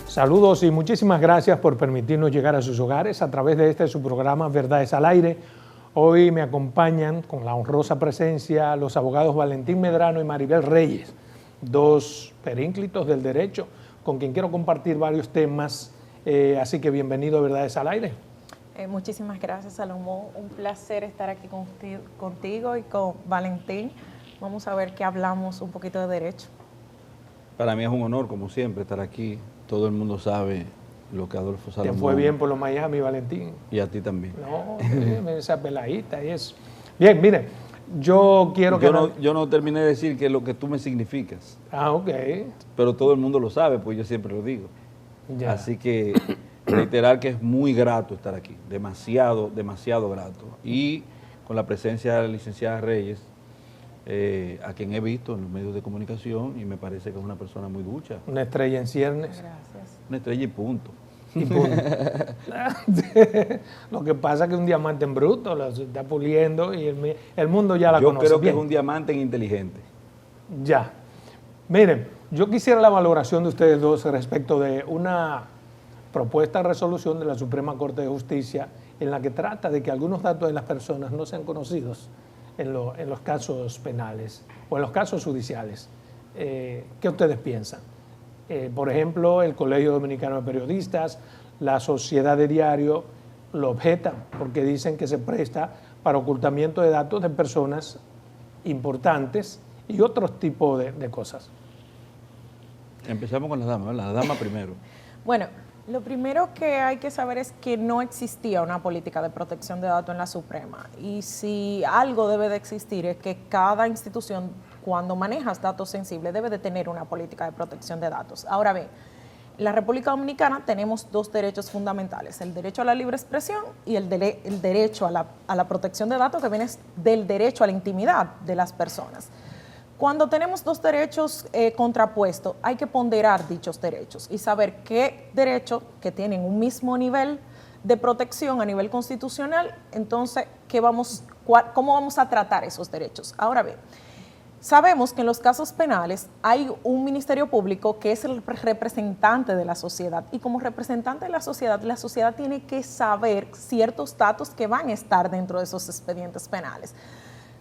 Saludos y muchísimas gracias por permitirnos llegar a sus hogares a través de su programa Verdades al Aire. Hoy me acompañan con la honrosa presencia los abogados Valentín Medrano y Maribel Reyes, dos perínclitos del derecho con quien quiero compartir varios temas, así que bienvenido a Verdades al Aire. Muchísimas gracias, Salomón. Un placer estar aquí contigo y con Valentín. Vamos a ver qué hablamos un poquito de derecho. Para mí es un honor, como siempre, estar aquí. Todo el mundo sabe lo que Adolfo Salomón... Te fue bien por los Miami, Valentín. Y a ti también. No, esa peladita y eso. Bien, mire, yo quiero que... Yo no terminé de decir que lo que tú me significas. Ah, ok. Pero todo el mundo lo sabe, pues yo siempre lo digo. Ya. Así que reiterar que es muy grato estar aquí. Demasiado, demasiado grato. Y con la presencia de la licenciada Reyes, a quien he visto en los medios de comunicación y me parece que es una persona muy ducha. Una estrella en ciernes. Gracias. Una estrella y punto. Y punto. Lo que pasa es que un diamante en bruto lo está puliendo y el mundo ya la conoce. Yo creo que bien. es un diamante inteligente. Ya. Miren, yo quisiera la valoración de ustedes dos respecto de una propuesta de resolución de la Suprema Corte de Justicia en la que trata de que algunos datos de las personas no sean conocidos en los casos penales o en los casos judiciales. ¿Qué ustedes piensan? Por ejemplo, el Colegio Dominicano de Periodistas, la Sociedad de Diario lo objetan porque dicen que se presta para ocultamiento de datos de personas importantes y otros tipos de cosas. Empezamos con las damas, ¿verdad? La dama primero. Bueno, lo primero que hay que saber es que no existía una política de protección de datos en la Suprema. Y si algo debe de existir es que cada institución, cuando manejas datos sensibles, debe de tener una política de protección de datos. Ahora bien, en la República Dominicana tenemos dos derechos fundamentales, el derecho a la libre expresión y el derecho a la protección de datos, que viene del derecho a la intimidad de las personas. Cuando tenemos dos derechos contrapuestos, hay que ponderar dichos derechos y saber qué derechos que tienen un mismo nivel de protección a nivel constitucional, entonces, ¿cómo vamos a tratar esos derechos? Ahora bien, sabemos que en los casos penales hay un ministerio público que es el representante de la sociedad y como representante de la sociedad tiene que saber ciertos datos que van a estar dentro de esos expedientes penales.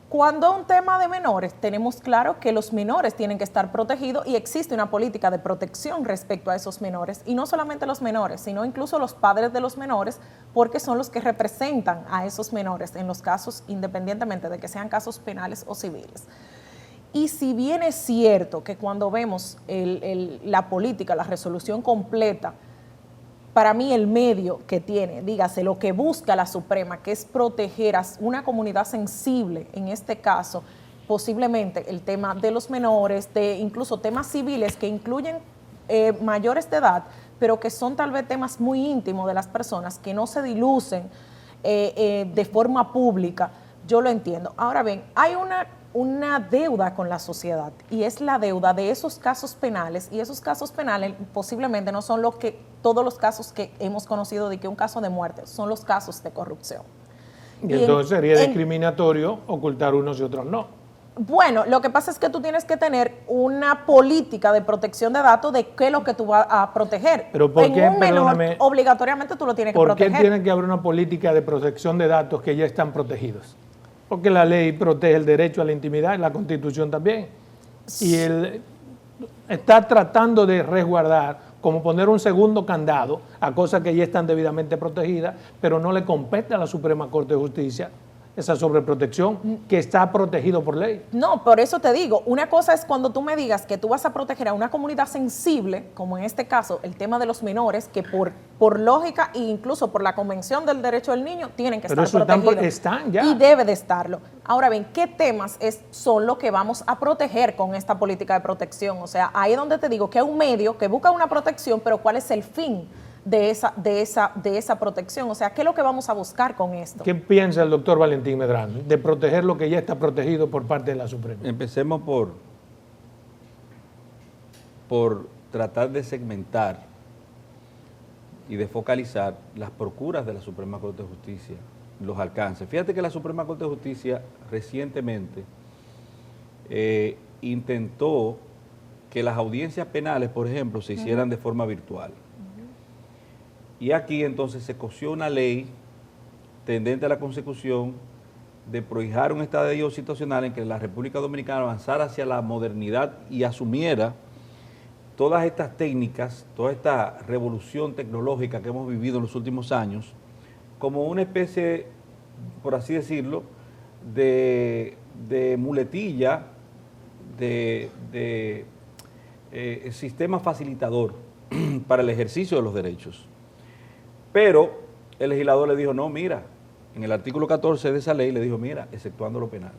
Cuando un tema de menores, tenemos claro que los menores tienen que estar protegidos y existe una política de protección respecto a esos menores, y no solamente los menores, sino incluso los padres de los menores, porque son los que representan a esos menores en los casos, independientemente de que sean casos penales o civiles. Y si bien es cierto que cuando vemos la política, la resolución completa, para mí el medio que tiene, dígase, lo que busca la Suprema, que es proteger a una comunidad sensible, en este caso, posiblemente el tema de los menores, de incluso temas civiles que incluyen mayores de edad, pero que son tal vez temas muy íntimos de las personas, que no se dilucen de forma pública, yo lo entiendo. Ahora bien, hay una deuda con la sociedad y es la deuda de esos casos penales, y esos casos penales posiblemente no son todos los casos que hemos conocido de que un caso de muerte, son los casos de corrupción. Y entonces sería discriminatorio ocultar unos y otros no. Bueno, lo que pasa es que tú tienes que tener una política de protección de datos de qué es lo que tú vas a proteger. Pero ¿por qué, perdóname, obligatoriamente tú lo tienes que proteger. ¿Por qué tiene que haber una política de protección de datos que ya están protegidos? Porque la ley protege el derecho a la intimidad y la Constitución también. Y él está tratando de resguardar, como poner un segundo candado a cosas que ya están debidamente protegidas, pero no le compete a la Suprema Corte de Justicia esa sobreprotección que está protegido por ley. No, por eso te digo, una cosa es cuando tú me digas que tú vas a proteger a una comunidad sensible, como en este caso el tema de los menores, que por lógica e incluso por la Convención del Derecho del Niño tienen que estar protegidos. Están ya. Y debe de estarlo. Ahora bien, ¿qué temas son los que vamos a proteger con esta política de protección? O sea, ahí es donde te digo que hay un medio que busca una protección, pero ¿cuál es el fin de esa protección? O sea, ¿qué es lo que vamos a buscar con esto? ¿Qué piensa el doctor Valentín Medrano de proteger lo que ya está protegido por parte de la Suprema? Empecemos por tratar de segmentar y de focalizar las procuras de la Suprema Corte de Justicia, los alcances. Fíjate que la Suprema Corte de Justicia recientemente intentó que las audiencias penales, por ejemplo, se hicieran de forma virtual. Y aquí entonces se coció una ley tendente a la consecución de prohijar un estadio situacional en que la República Dominicana avanzara hacia la modernidad y asumiera todas estas técnicas, toda esta revolución tecnológica que hemos vivido en los últimos años, como una especie, por así decirlo, de muletilla, de sistema facilitador para el ejercicio de los derechos. Pero el legislador le dijo, no, mira, en el artículo 14 de esa ley le dijo, mira, exceptuando lo penal,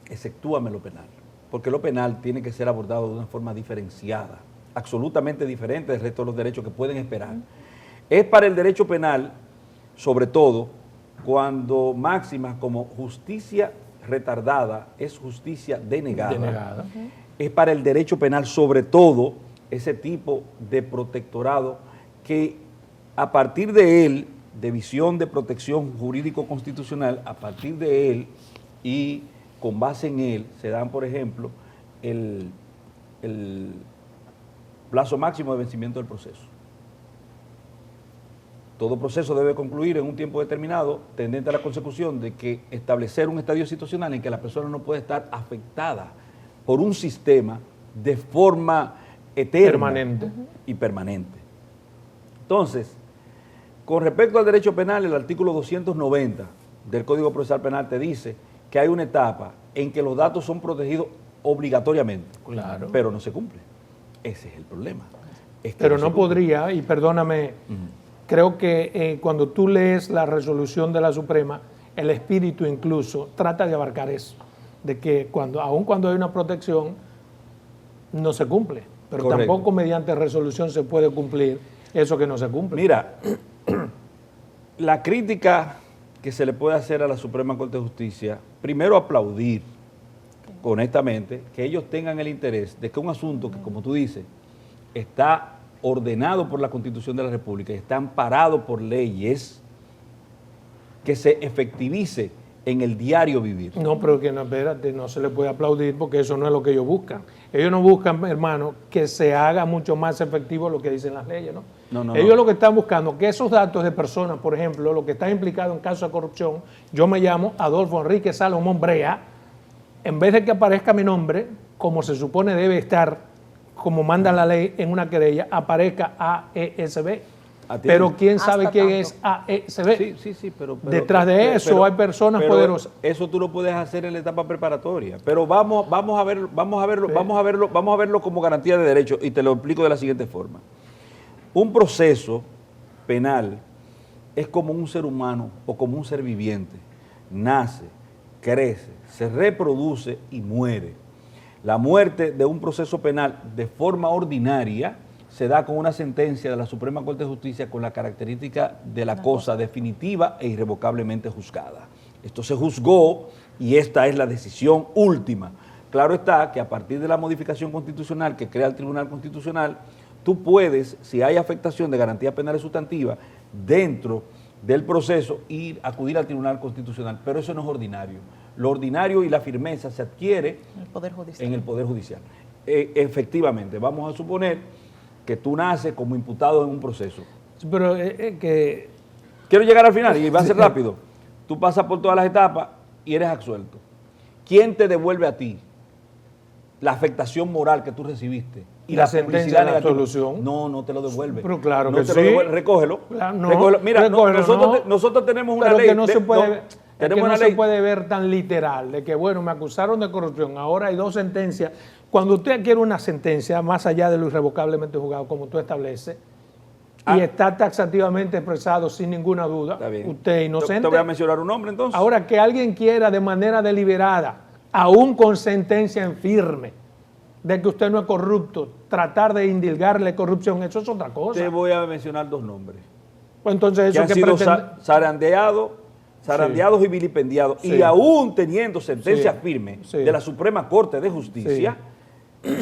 exceptúame lo penal, porque lo penal tiene que ser abordado de una forma diferenciada, absolutamente diferente del resto de los derechos que pueden esperar. Es para el derecho penal, sobre todo, cuando máximas como justicia retardada es justicia denegada. Es para el derecho penal, sobre todo, ese tipo de protectorado que a partir de él, de visión de protección jurídico-constitucional, a partir de él y con base en él, se dan, por ejemplo, el plazo máximo de vencimiento del proceso. Todo proceso debe concluir en un tiempo determinado, tendente a la consecución de que establecer un estadio situacional en que la persona no puede estar afectada por un sistema de forma eterna Permanente. y permanente. Entonces, con respecto al derecho penal, el artículo 290 del Código Procesal Penal te dice que hay una etapa en que los datos son protegidos obligatoriamente, Claro. pero no se cumple. Ese es el problema. Es que Pero se no cumple. podría, y perdóname, creo que cuando tú lees la resolución de la Suprema, el espíritu incluso trata de abarcar eso, de que aun cuando hay una protección, no se cumple, pero Correcto. tampoco mediante resolución se puede cumplir eso que no se cumple. Mira, la crítica que se le puede hacer a la Suprema Corte de Justicia, primero aplaudir honestamente que ellos tengan el interés de que un asunto que, como tú dices, está ordenado por la Constitución de la República y está amparado por leyes, que se efectivice en el diario vivir. No, pero que no, espérate, no se le puede aplaudir porque eso no es lo que ellos buscan. Ellos no buscan, hermano, que se haga mucho más efectivo lo que dicen las leyes, ¿no? Ellos lo que están buscando, que esos datos de personas, por ejemplo, lo que está implicado en casos de corrupción, yo me llamo Adolfo Enrique Salomón Brea, en vez de que aparezca mi nombre, como se supone debe estar, como manda la ley en una querella, aparezca AESB. Pero quién sabe Hasta quién tanto. es AESB. Sí, pero Detrás de eso hay personas poderosas. Eso tú lo puedes hacer en la etapa preparatoria. Pero vamos a verlo como garantía de derecho, y te lo explico de la siguiente forma. Un proceso penal es como un ser humano o como un ser viviente. Nace, crece, se reproduce y muere. La muerte de un proceso penal de forma ordinaria se da con una sentencia de la Suprema Corte de Justicia con la característica de la cosa definitiva e irrevocablemente juzgada. Esto se juzgó y esta es la decisión última. Claro está que a partir de la modificación constitucional que crea el Tribunal Constitucional, tú puedes, si hay afectación de garantías penales sustantivas dentro del proceso, acudir al Tribunal Constitucional, pero eso no es ordinario. Lo ordinario y la firmeza se adquiere en el Poder Judicial. Efectivamente, vamos a suponer que tú naces como imputado en un proceso. Pero que... Quiero llegar al final y va a ser rápido. Tú pasas por todas las etapas y eres absuelto. ¿Quién te devuelve a ti la afectación moral que tú recibiste? Y la sentencia de la negativa? absolución. No te lo devuelve. Pero claro no que te sí. lo devuelve. Recógelo. Claro, no, Recógelo. Mira, recógelo, nosotros tenemos una pero ley. que no se puede... tenemos no una se ley. puede ver tan literal, de que bueno, me acusaron de corrupción, ahora hay 2 sentencias. Cuando usted adquiere una sentencia, más allá de lo irrevocablemente juzgado, como tú estableces, y está taxativamente expresado sin ninguna duda, Está bien. usted es inocente. Te voy a mencionar un nombre entonces. Ahora, que alguien quiera de manera deliberada, aún con sentencia en firme, de que usted no es corrupto, tratar de indilgarle corrupción, eso es otra cosa. Te voy a mencionar 2 nombres. Pues entonces Que eso han que sido pretende... zarandeados y vilipendiados, Sí. y aún teniendo sentencia Sí. firme Sí. de la Suprema Corte de Justicia,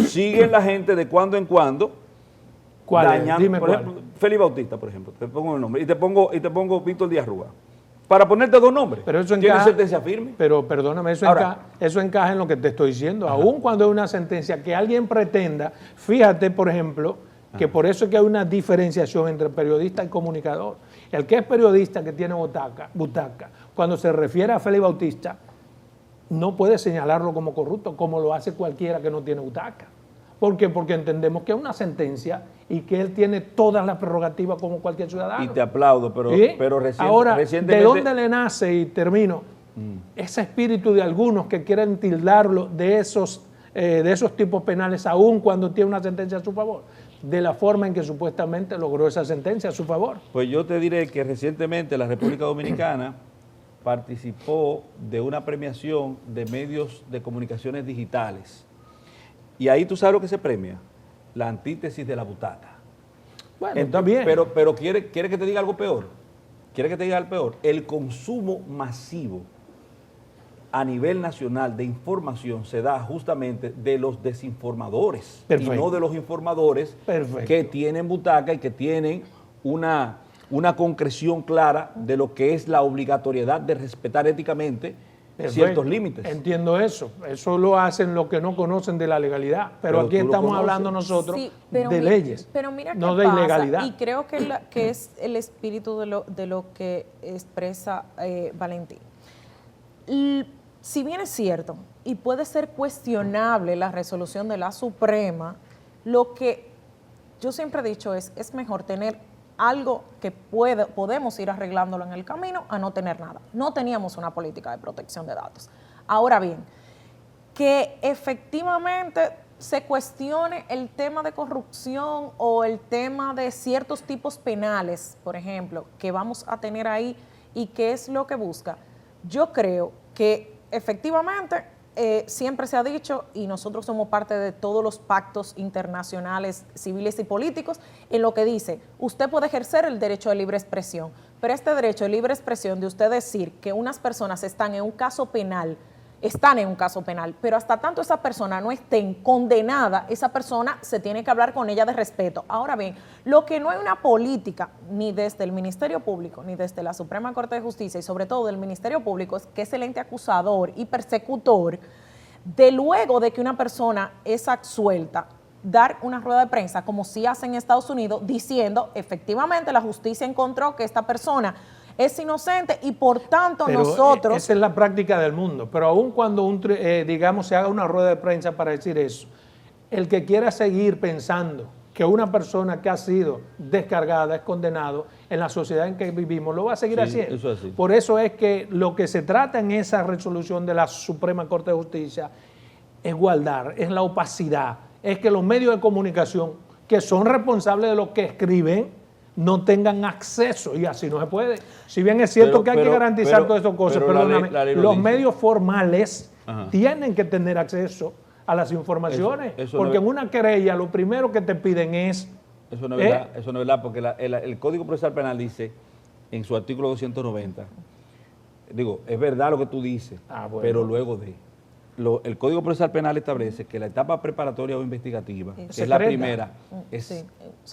siguen la gente de cuando en cuando ¿Cuál es? dañando. Dime Por cuál. ejemplo, Félix Bautista, por ejemplo, te pongo el nombre, y te pongo Víctor Díaz Rúa. Para ponerte 2 nombres. Pero eso ¿Tiene encaja, sentencia firme? Pero perdóname, Ahora, eso encaja en lo que te estoy diciendo. Aún cuando hay una sentencia que alguien pretenda, fíjate, por ejemplo, que por eso es que hay una diferenciación entre periodista y comunicador. El que es periodista que tiene butaca, cuando se refiere a Félix Bautista, no puede señalarlo como corrupto, como lo hace cualquiera que no tiene butaca. ¿Por qué? Porque entendemos que es una sentencia y que él tiene todas las prerrogativas como cualquier ciudadano. Y te aplaudo, pero, ¿Sí? pero Ahora, recientemente... ¿de dónde le nace, y termino, ese espíritu de algunos que quieren tildarlo de esos tipos penales, aún cuando tiene una sentencia a su favor? De la forma en que supuestamente logró esa sentencia a su favor. Pues yo te diré que recientemente la República Dominicana participó de una premiación de medios de comunicaciones digitales. Y ahí tú sabes lo que se premia, la antítesis de la butaca. Bueno, está bien. Pero quiere que te diga algo peor. Quiere que te diga algo peor. El consumo masivo a nivel nacional de información se da justamente de los desinformadores. Perfecto. Y no de los informadores Perfecto. que tienen butaca y que tienen una concreción clara de lo que es la obligatoriedad de respetar éticamente ciertos límites. Entiendo eso. Eso lo hacen los que no conocen de la legalidad. Pero aquí tú lo estamos conoces. hablando nosotros Sí, pero de leyes, pero mira no qué de pasa, ilegalidad. y creo que es el espíritu de lo que expresa Valentín. Si bien es cierto, y puede ser cuestionable la resolución de la Suprema, lo que yo siempre he dicho es mejor tener algo que podemos ir arreglándolo en el camino a no tener nada. No teníamos una política de protección de datos. Ahora bien, que efectivamente se cuestione el tema de corrupción o el tema de ciertos tipos penales, por ejemplo, que vamos a tener ahí y qué es lo que busca. Yo creo que efectivamente siempre se ha dicho, y nosotros somos parte de todos los pactos internacionales civiles y políticos, en lo que dice, usted puede ejercer el derecho de libre expresión, pero este derecho de libre expresión de usted decir que unas personas están en un caso penal, pero hasta tanto esa persona no esté condenada, esa persona se tiene que hablar con ella de respeto. Ahora bien, lo que no hay una política, ni desde el Ministerio Público, ni desde la Suprema Corte de Justicia, y sobre todo del Ministerio Público, es que es el ente acusador y persecutor, de luego de que una persona es absuelta, dar una rueda de prensa, como si hacen en Estados Unidos, diciendo, efectivamente, la justicia encontró que esta persona es inocente y por tanto pero nosotros... esa es la práctica del mundo, pero aún cuando digamos se haga una rueda de prensa para decir eso, el que quiera seguir pensando que una persona que ha sido descargada es condenado, en la sociedad en que vivimos lo va a seguir haciendo. Eso es así. Por eso es que lo que se trata en esa resolución de la Suprema Corte de Justicia es guardar, es la opacidad, es que los medios de comunicación que son responsables de lo que escriben no tengan acceso, y así no se puede. Si bien es cierto que hay que garantizar todas estas cosas, perdóname, los medios formales tienen que tener acceso a las informaciones, eso porque no, en una querella lo primero que te piden es... Eso no es verdad, eso no es verdad, porque el Código Procesal Penal dice, en su artículo 290, digo, es verdad lo que tú dices, bueno, pero luego el Código Procesal Penal establece que la etapa preparatoria o investigativa, que es la primera, es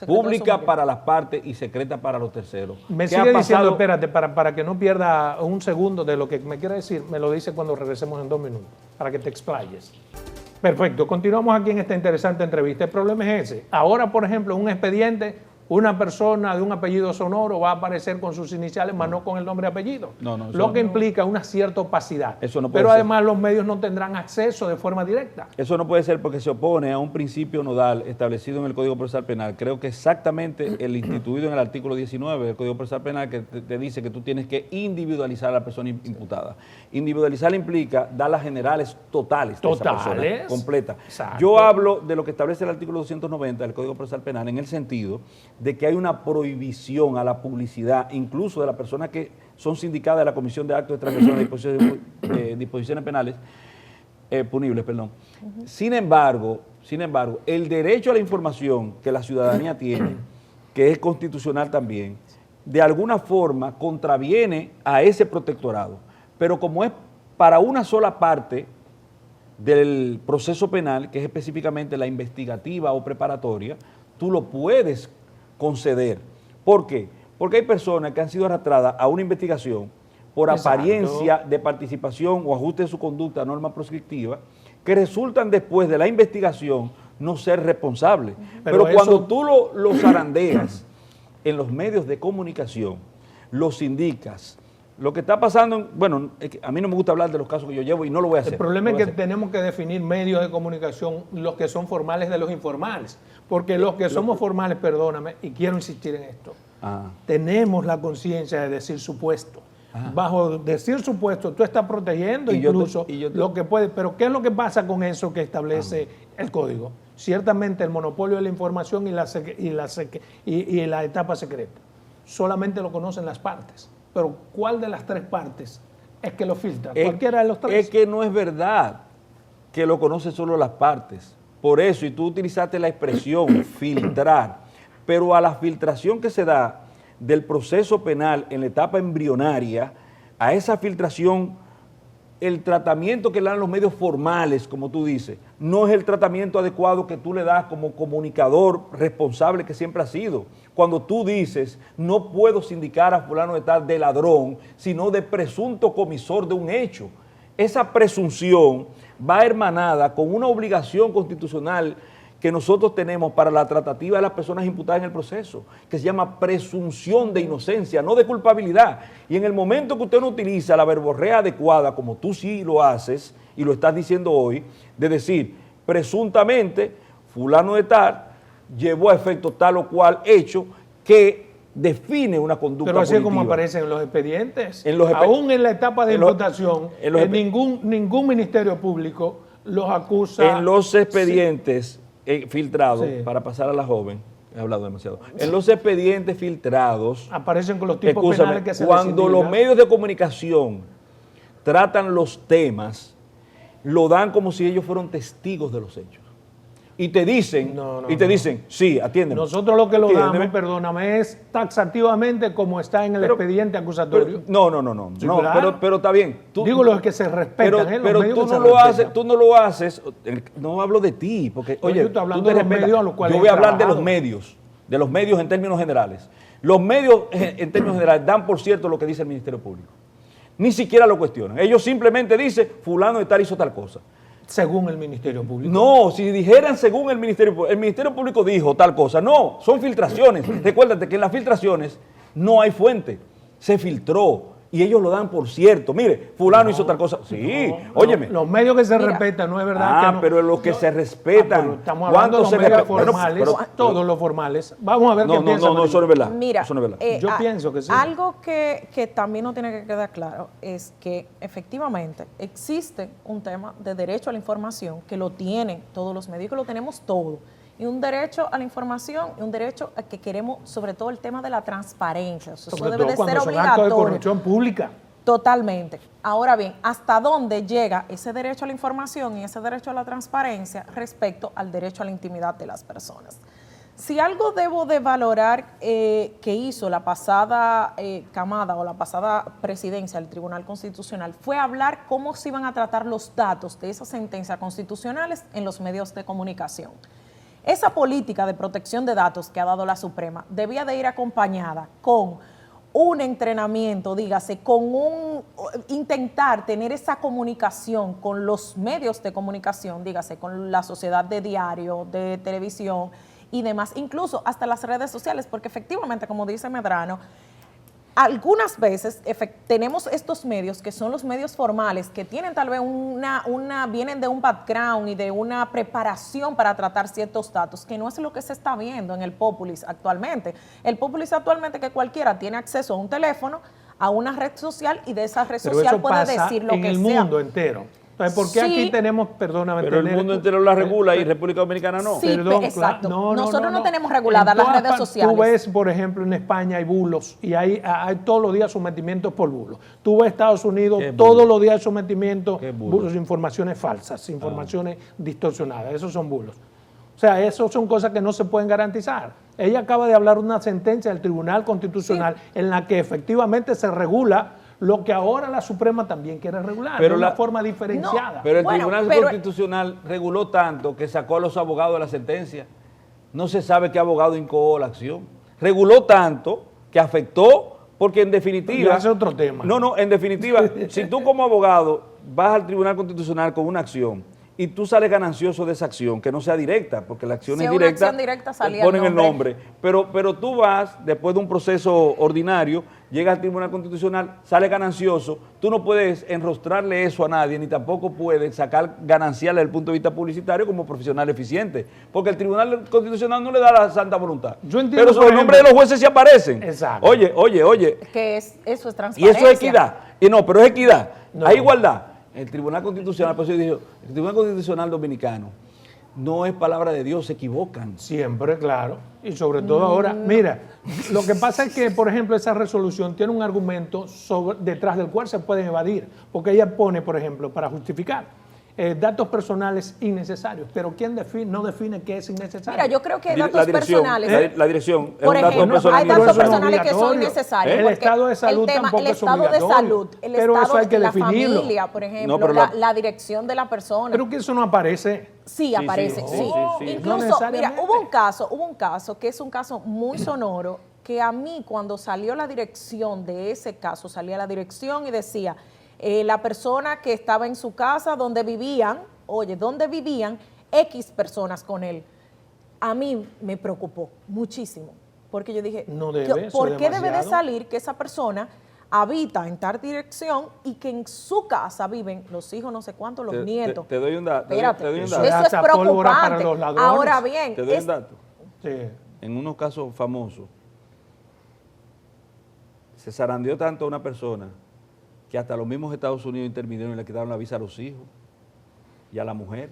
pública para las partes y secreta para los terceros. Me sigue diciendo, espérate, para que no pierda un segundo de lo que me quiere decir, me lo dice cuando regresemos en 2 minutos, para que te explayes. Perfecto, continuamos aquí en esta interesante entrevista. El problema es ese. Ahora, por ejemplo, un expediente, una persona de un apellido sonoro va a aparecer con sus iniciales, más no con el nombre y apellido. Lo que implica una cierta opacidad. Eso no puede Pero ser. además los medios no tendrán acceso de forma directa. Eso no puede ser porque se opone a un principio nodal establecido en el Código Procesal Penal. Creo que exactamente el instituido en el artículo 19 del Código Procesal Penal, que te dice que tú tienes que individualizar a la persona imputada. Individualizar implica dar las generales totales de esa persona, completa. Exacto. Yo hablo de lo que establece el artículo 290 del Código Procesal Penal en el sentido de que hay una prohibición a la publicidad, incluso de las personas que son sindicadas de la Comisión de Actos de Transgresión de Disposiciones Penales, punibles, perdón. Sin embargo, el derecho a la información que la ciudadanía tiene, que es constitucional también, de alguna forma contraviene a ese protectorado. Pero como es para una sola parte del proceso penal, que es específicamente la investigativa o preparatoria, tú lo puedes conceder. ¿Por qué? Porque hay personas que han sido arrastradas a una investigación por apariencia de participación o ajuste de su conducta a norma proscriptiva, que resultan después de la investigación no ser responsable. Pero Pero cuando eso- tú lo zarandeas en los medios de comunicación, los indicas, lo que está pasando, bueno, es que a mí no me gusta hablar de los casos que yo llevo y no lo voy a hacer. El problema no es lo que voy a hacer. tenemos que definir medios de comunicación, los que son formales de los informales. Porque los que somos formales, perdóname, y quiero insistir en esto, tenemos la conciencia de decir supuesto. Bajo decir supuesto, tú estás protegiendo Y yo te- incluso y yo te- lo que puede. Pero ¿qué es lo que pasa con eso que establece el código? Ciertamente el monopolio de la información y la etapa secreta. Solamente lo conocen las partes. Pero ¿cuál de las tres partes es que lo filtra? Cualquiera de los tres. Es que no es verdad que lo conocen solo las partes. Por eso, y tú utilizaste la expresión filtrar, pero a la filtración que se da del proceso penal en la etapa embrionaria, a esa filtración, el tratamiento que le dan los medios formales, como tú dices, no es el tratamiento adecuado que tú le das como comunicador responsable que siempre has sido. Cuando tú dices, no puedo sindicar a fulano de tal de ladrón, sino de presunto comisor de un hecho. Esa presunción va hermanada con una obligación constitucional que nosotros tenemos para la tratativa de las personas imputadas en el proceso, que se llama presunción de inocencia, no de culpabilidad. Y en el momento que usted no utiliza la verborrea adecuada, como tú sí lo haces y lo estás diciendo hoy, de decir, presuntamente, fulano de tal llevó a efecto tal o cual hecho que define una conducta Pero así es como punitiva. aparecen en los expedientes. En los Aún en la etapa de en los- imputación, en los ningún ministerio público los acusa. En los expedientes filtrados, Sí. para pasar a la joven, he hablado demasiado, en los expedientes filtrados, Aparecen con los tipos escúchame, penales que se les cuando indica. los medios de comunicación tratan los temas, lo dan como si ellos fueran testigos de los hechos. Y te dicen, No, sí, atiéndeme. Nosotros lo que lo Atiéndeme. damos, perdóname, es taxativamente como está en el Pero- expediente acusatorio. No, Sí, no, claro. pero está bien. Digo los que se respetan, Pero, los pero medios tú que se no lo haces, respetan. tú no lo haces, no hablo de ti, porque No, oye, yo estoy hablando tú te de los respetas. medios a los cuales Yo voy he a hablar de trabajado. de los medios en términos generales. Los medios en términos generales dan por cierto lo que dice el Ministerio Público. Ni siquiera lo cuestionan. Ellos simplemente dicen, fulano de tal hizo tal cosa. Según el Ministerio Público. No, si dijeran según el Ministerio Público dijo tal cosa. No, son filtraciones. Recuérdate que en las filtraciones no hay fuente. Se filtró y ellos lo dan por cierto. Mire, fulano hizo tal cosa. Sí, óyeme. Los medios que se Mira. respetan, no es verdad que no. Pero los que se respetan. Pero estamos hablando de los ¿cuántos se medios respetan? Bueno, formales, pero- todos los formales. Vamos a ver qué No, piensa eso no es Maribel. verdad. Mira, Eso no es verdad. Yo pienso que sí. Algo que también nos tiene que quedar claro es que efectivamente existe un tema de derecho a la información que lo tienen todos los medios, que lo tenemos todos. Y un derecho a la información y un derecho a que queremos, sobre todo el tema de la transparencia. Eso Sobre debe todo de cuando ser son actos de obligatorio. corrupción pública. Totalmente. Ahora bien, ¿hasta dónde llega ese derecho a la información y ese derecho a la transparencia respecto al derecho a la intimidad de las personas? Si algo debo de valorar que hizo la pasada camada o la pasada presidencia del Tribunal Constitucional fue hablar cómo se iban a tratar los datos de esas sentencias constitucionales en los medios de comunicación. Esa política de protección de datos que ha dado la Suprema debía de ir acompañada con un entrenamiento, dígase, intentar tener esa comunicación con los medios de comunicación, dígase, con la sociedad de diario, de televisión y demás, incluso hasta las redes sociales, porque efectivamente, como dice Medrano, algunas veces tenemos estos medios que son los medios formales, que tienen tal vez vienen de un background y de una preparación para tratar ciertos datos, que no es lo que se está viendo en el Populis actualmente. El Populis actualmente que cualquiera tiene acceso a un teléfono, a una red social y de esa red Pero social eso puede pasa decir lo en que el sea. mundo entero. Entonces, ¿por qué Sí. aquí tenemos, perdóname, Pero el mundo entero la regula y República Dominicana no. Sí, Perdón, exacto. claro. Nosotros no tenemos reguladas En las todas redes partes, sociales. Tú ves, por ejemplo, en España hay bulos y hay todos los días sometimientos por bulos. Tú ves Estados Unidos, ¿Qué bulo? todos los días hay sometimientos, ¿Qué bulo? bulos, informaciones falsas, informaciones distorsionadas. Esos son bulos. O sea, eso son cosas que no se pueden garantizar. Ella acaba de hablar de una sentencia del Tribunal Constitucional en la que efectivamente se regula lo que ahora la Suprema también quiere regular, Pero de una la- forma diferenciada. Pero el Bueno, Tribunal pero- Constitucional reguló tanto que sacó a los abogados de la sentencia. No se sabe qué abogado incoó la acción. Reguló tanto que afectó, porque en definitiva... Ya ese es otro tema. No, en definitiva, si tú como abogado vas al Tribunal Constitucional con una acción y tú sales ganancioso de esa acción, que no sea directa, porque la acción Si es es una directa, acción directa, te salía ponen el el nombre. Pero tú vas, después de un proceso ordinario, llegas al Tribunal Constitucional, sales ganancioso, tú no puedes enrostrarle eso a nadie, ni tampoco puedes sacar gananciales desde el punto de vista publicitario como profesional eficiente, porque el Tribunal Constitucional no le da la santa voluntad. Yo entiendo, Pero sobre por el nombre de ejemplo, los jueces sí aparecen. Exacto. Oye. Que eso es Y transparencia. eso es equidad. Y no, pero es equidad. No. Hay igualdad. El Tribunal Constitucional, por eso yo dije, el Tribunal Constitucional Dominicano no es palabra de Dios, se equivocan. Siempre, claro. Y sobre todo ahora, mira, lo que pasa es que, por ejemplo, esa resolución tiene un argumento detrás del cual se pueden evadir, porque ella pone, por ejemplo, para justificar datos personales innecesarios, pero ¿quién no define qué es innecesario? Mira, yo creo que La datos dirección, personales. la dirección es Por un dato ejemplo, personal hay datos Pero eso no es personales que son obligatorio. innecesarios. El porque estado de salud el tampoco es estado de obligatorio. salud, el Pero eso estado hay que de la definirlo. familia, por ejemplo, No, pero la dirección de la persona. Pero que eso no aparece. Sí, aparece, sí, sí. sí, sí. No Incluso, mira, necesariamente. hubo un caso que es un caso muy sonoro, que a mí cuando salió la dirección de ese caso, salía la dirección y decía, la persona que estaba en su casa donde vivían, X personas con él. A mí me preocupó muchísimo, porque yo dije, No debe, eso ¿por es qué debe de demasiado? salir que esa persona habita en tal dirección y que en su casa viven los hijos no sé cuántos, los nietos? Te doy un dato. Espérate, te doy un Eso dato. eso es hasta pólvora para preocupante. los ladrones. Ahora bien, Te doy un dato. Sí. En unos casos famosos, se zarandeó tanto a una persona que hasta los mismos Estados Unidos intervinieron y le quitaron la visa a los hijos y a la mujer.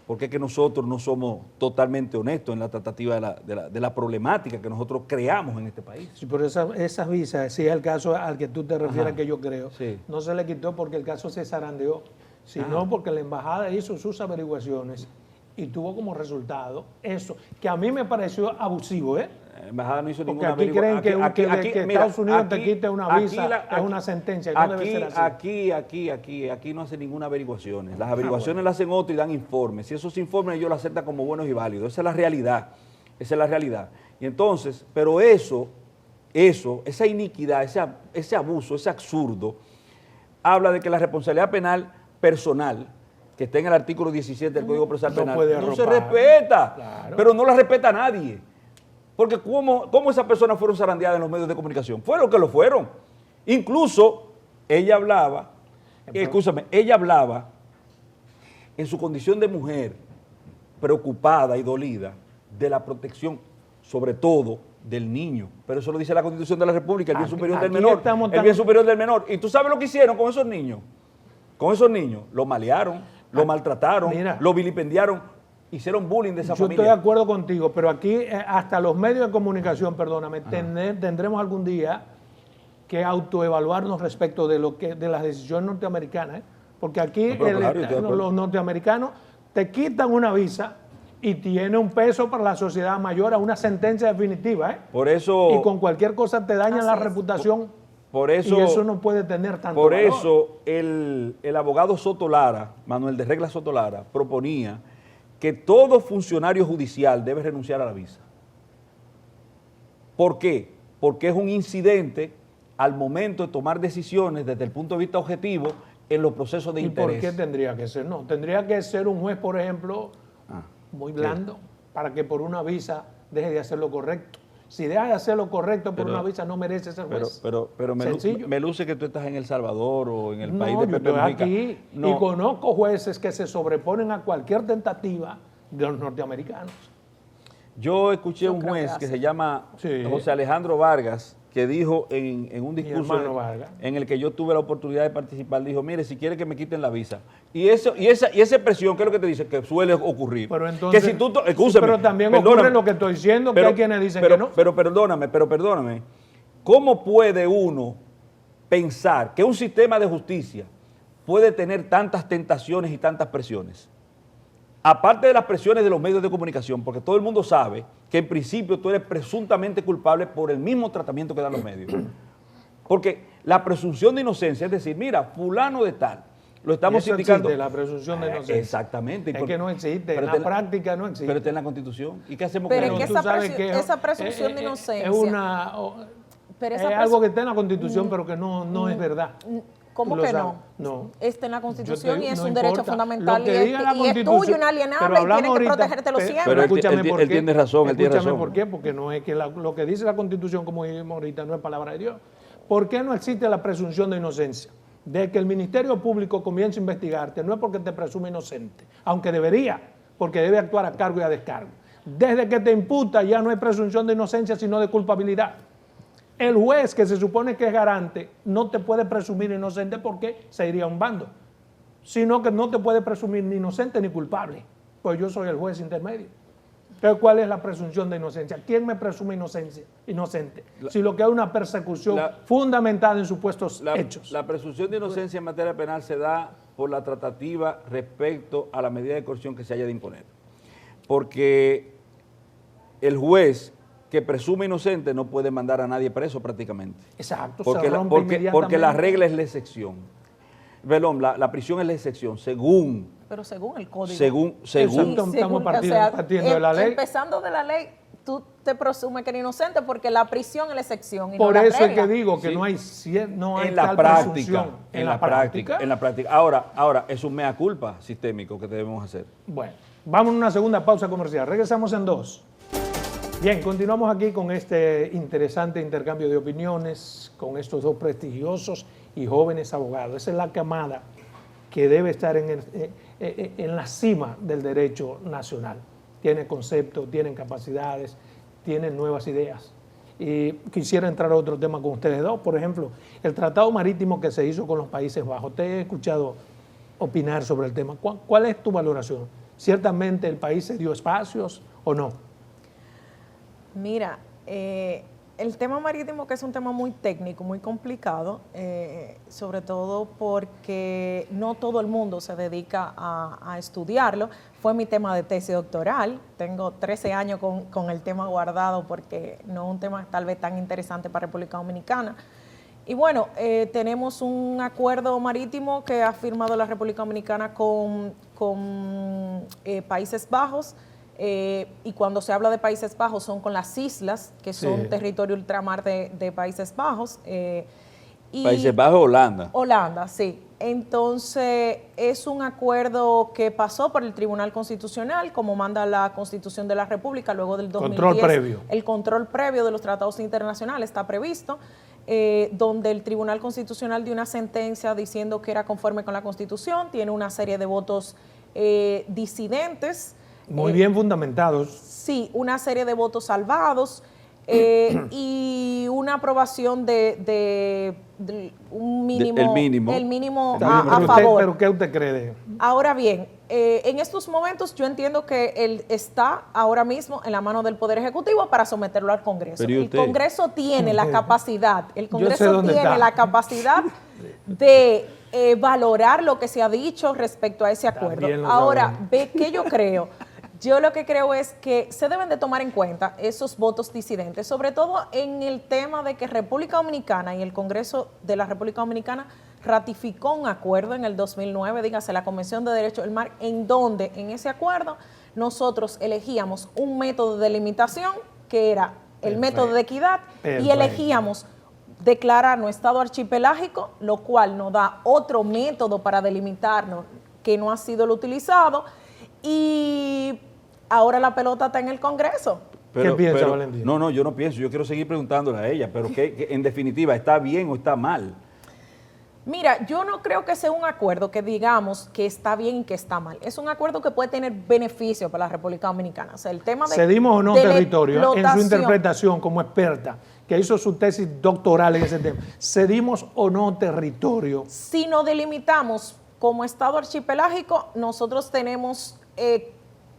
Porque es que nosotros no somos totalmente honestos en la tratativa de la problemática que nosotros creamos en este país. Sí, pero esas visas, si es el caso al que tú te refieres, Ajá. que yo creo, Sí. no se le quitó porque el caso se zarandeó, sino porque la embajada hizo sus averiguaciones y tuvo como resultado eso, que a mí me pareció abusivo, ¿eh? La embajada no hizo Porque ninguna aquí creen averiguación. que mira, Estados Unidos te aquí- quite una aquí visa, es una sentencia, y no debe ser así. Aquí no hace ninguna averiguaciones. Las averiguaciones las hacen otros y dan informes. Y esos informes ellos los aceptan como buenos y válidos. Esa es la realidad. Esa es la realidad. Y entonces, pero esa iniquidad, ese abuso, ese absurdo, habla de que la responsabilidad penal personal, que está en el artículo 17 del Código Procesal No Penal, puede no se arropar. respeta. Claro. Pero no la respeta nadie. Porque ¿cómo esas personas fueron zarandeadas en los medios de comunicación? Fueron los que lo fueron. Incluso ella hablaba en su condición de mujer, preocupada y dolida, de la protección, sobre todo, del niño. Pero eso lo dice la Constitución de la República, el bien Aquí- superior del aquí menor. estamos El tan- bien superior del menor. ¿Y tú sabes lo que hicieron con esos niños? Con esos niños, los malearon, los maltrataron, mira. los vilipendiaron, hicieron bullying de esa Yo familia. estoy de acuerdo contigo, pero aquí hasta los medios de comunicación, perdóname, tendremos algún día que autoevaluarnos respecto de las decisiones norteamericanas, ¿eh? Porque aquí No, pero claro, yo estoy de acuerdo. los norteamericanos te quitan una visa y tiene un peso para la sociedad mayor a una sentencia definitiva, ¿eh? Por eso, Y con cualquier cosa te dañan Así la es. reputación por eso, y eso no puede tener tanto por valor. eso el abogado Soto Lara, Manuel de Regla Soto Lara, proponía que todo funcionario judicial debe renunciar a la visa. ¿Por qué? Porque es un incidente al momento de tomar decisiones desde el punto de vista objetivo en los procesos de ¿Y por interés. qué tendría que ser? No, tendría que ser un juez, por ejemplo, Ah, muy blando, para que por una visa deje de hacer lo correcto. Si deja de hacer lo correcto por Pero- una visa, no merece ser juez. pero Sencillo. me luce que tú estás en El Salvador o en el país No, de yo Pepe estoy Mujica. aquí y No, conozco jueces que se sobreponen a cualquier tentativa de los norteamericanos. yo escuché a No un creo que juez que hace. se llama Sí. José Alejandro Vargas, que dijo en un discurso hermano Vargas. en el que yo tuve la oportunidad de participar, dijo, mire, si quiere que me quiten la visa. Y esa expresión, ¿qué es lo que te dice? Que suele ocurrir. Pero entonces, que si tú, escúchame, pero también perdóname, ocurre lo que estoy diciendo, que hay quienes dicen pero- que no. Pero perdóname, ¿cómo puede uno pensar que un sistema de justicia puede tener tantas tentaciones y tantas presiones? Aparte de las presiones de los medios de comunicación, porque todo el mundo sabe que en principio tú eres presuntamente culpable por el mismo tratamiento que dan los medios. Porque la presunción de inocencia, es decir, mira, fulano de tal, lo estamos Eso indicando. existe, la presunción de inocencia. Exactamente. Es que no existe, pero en la está práctica no existe. Pero está en la Constitución. ¿Y qué hacemos Pero con es eso? que tú sabes que esa presunción de inocencia. Es una... Pero es esa algo presu- que está en la Constitución, pero que no es verdad. ¿Cómo Tú lo que sabes. no? No. Está en la Constitución Yo te- y es no un derecho importa. fundamental Lo que diga la y es tuyo, Constitución, inalienable pero y hablamos tienes que ahorita, protegértelo siempre. Pero él escúchame él por qué. tiene razón, él tiene Escúchame razón. por qué, porque no es que lo que dice la Constitución, como dijimos ahorita, no es palabra de Dios. ¿Por qué no existe la presunción de inocencia? De que el Ministerio Público comience a investigarte, no es porque te presume inocente, aunque debería, porque debe actuar a cargo y a descargo. Desde que te imputa ya no hay presunción de inocencia, sino de culpabilidad. El juez, que se supone que es garante, no te puede presumir inocente porque se iría a un bando, sino que no te puede presumir ni inocente ni culpable, pues yo soy el juez intermedio. Entonces, ¿cuál es la presunción de inocencia? ¿Quién me presume inocente? Si lo que hay una persecución fundamentada en supuestos hechos. La presunción de inocencia en materia penal se da por la tratativa respecto a la medida de coerción que se haya de imponer. Porque el juez que presume inocente no puede mandar a nadie preso prácticamente. Exacto, Porque, se rompe porque la inmediatamente. regla es la excepción. Perdón, la prisión es la excepción, según Pero según el código. según Exacto. Estamos partiendo de la ley. Empezando de la ley, tú te presumes que eres inocente porque la prisión es la excepción y Por no la eso es regla. que digo que Sí. no hay en la tal práctica, presunción. en la práctica. Ahora es un mea culpa sistémico que debemos hacer. Bueno, vamos a una segunda pausa comercial. Regresamos en 2. Bien, continuamos aquí con este interesante intercambio de opiniones con estos dos prestigiosos y jóvenes abogados. Esa es la camada que debe estar en la cima del derecho nacional. Tiene conceptos, tienen capacidades, tienen nuevas ideas. Y quisiera entrar a otro tema con ustedes dos. Por ejemplo, el tratado marítimo que se hizo con los Países Bajos. Te he escuchado opinar sobre el tema. ¿Cuál es tu valoración? ¿Ciertamente el país se dio espacios o no? Mira, el tema marítimo, que es un tema muy técnico, muy complicado, sobre todo porque no todo el mundo se dedica a estudiarlo. Fue mi tema de tesis doctoral. Tengo 13 años con el tema guardado porque no es un tema tal vez tan interesante para República Dominicana. Y bueno, tenemos un acuerdo marítimo que ha firmado la República Dominicana con Países Bajos. Y cuando se habla de Países Bajos son con las islas, que son territorio ultramar de Países Bajos. Y Países Bajos, Holanda. Holanda, sí. Entonces, es un acuerdo que pasó por el Tribunal Constitucional, como manda la Constitución de la República, luego del 2010. Control previo. El control previo de los tratados internacionales está previsto, donde el Tribunal Constitucional dio una sentencia diciendo que era conforme con la Constitución, tiene una serie de votos disidentes. Muy bien fundamentados. Sí, una serie de votos salvados y una aprobación de un mínimo, el mínimo. a favor. ¿Pero qué usted cree? Ahora bien, en estos momentos yo entiendo que él está ahora mismo en la mano del Poder Ejecutivo para someterlo al Congreso. El Congreso tiene la capacidad, de valorar lo que se ha dicho respecto a ese acuerdo. Ahora, ¿qué yo creo? Yo lo que creo es que se deben de tomar en cuenta esos votos disidentes, sobre todo en el tema de que República Dominicana y el Congreso de la República Dominicana ratificó un acuerdo en el 2009, dígase la Convención de Derechos del Mar, en donde en ese acuerdo nosotros elegíamos un método de delimitación que era el método de equidad y elegíamos declararnos estado archipelágico, lo cual nos da otro método para delimitarnos que no ha sido el utilizado y ahora la pelota está en el Congreso. ¿Qué piensa, Valentín? No, yo no pienso, yo quiero seguir preguntándole a ella, pero que en definitiva, ¿está bien o está mal? Mira, yo no creo que sea un acuerdo que digamos que está bien y que está mal. Es un acuerdo que puede tener beneficio para la República Dominicana. O sea, el tema de ¿Cedimos o no territorio? En su explotación, interpretación como experta, que hizo su tesis doctoral en ese tema, ¿cedimos o no territorio? Si nos delimitamos como Estado archipelágico, nosotros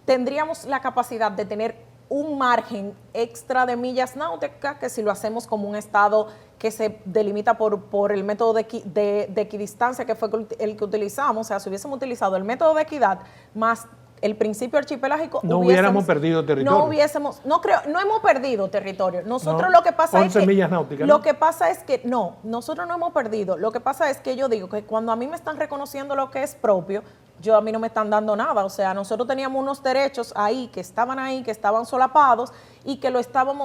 tendríamos la capacidad de tener un margen extra de millas náuticas que si lo hacemos como un Estado que se delimita por el método de equidistancia que fue el que utilizamos, o sea, si hubiésemos utilizado el método de equidad más el principio archipelágico, no hubiéramos perdido territorio. No hemos perdido territorio. Nosotros No, lo que pasa es 11 que millas náuticas, ¿no? lo que pasa es que no, nosotros no hemos perdido. Lo que pasa es que yo digo que cuando a mí me están reconociendo lo que es propio, a mí no me están dando nada. O sea, nosotros teníamos unos derechos ahí, que estaban solapados y que